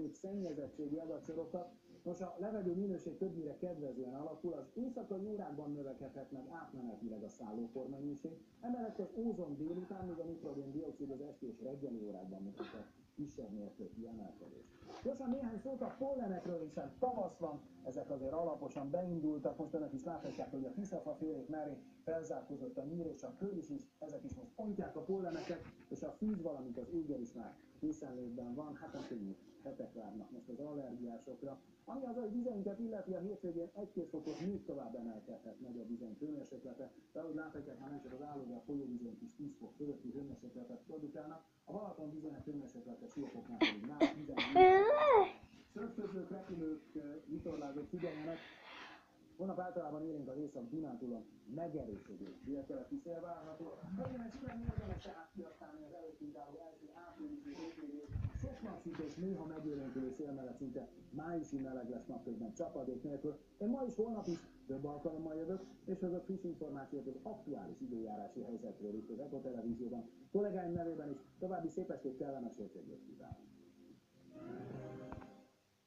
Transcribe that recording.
elég szennyezettségi adatsorokat. Nos, a levegő minőség többnyire kedvezően alakul, az éjszakai órákban növekedhet meg átmenetileg a szállópormennyiség, emellett az ózon délután, míg a nitrogén-dioxid az esti és reggeli órákban mutathat kisebb mértékű emelkedést. Gyorsan néhány szót a pollenekről, hiszen tavasz van, ezek azért alaposan beindultak, most önök is láthatják, hogy a Tiszafafélék mellé felzárkózott a nyír és a kőris is, ezek is most pontják a polleneket, és a fűz, valamint az éger is már készenlétben van, hát nem könnyű hetek várnak most az allergiásokra. Ami az, hogy vizeinket illeti, a hétvégén 1-2 fokot még tovább emelkedhet meg a vizeink hőmérséklete, de ahogy láthatják, már nem csak az álló, de a folyóvizeink is 10 fok fölötti hőmérsékletet produkálnak. A Balaton vizének hőmérséklete sivatoknál pedig már 14 fok. Szörfözők, repülők, vitorlázók figyeljenek! Holnap általában élénk az Észak-Dunántúlon megerősödő délkeleti szél várható. Egyenes üvegni érdemes tehát kihasználni az előttünk álló első áprilisi hétvégét. Sok napsütés, néha megélénkülő szél mellett szinte májusi meleg lesz napközben csapadék nélkül. Én ma is, holnap is több alkalommal jövök, és hozok friss információt az aktuális időjárási helyzetről itt az Eko Televízióban. Kollégáim nevében is további szép estét, kellemes hétvégét kívánok!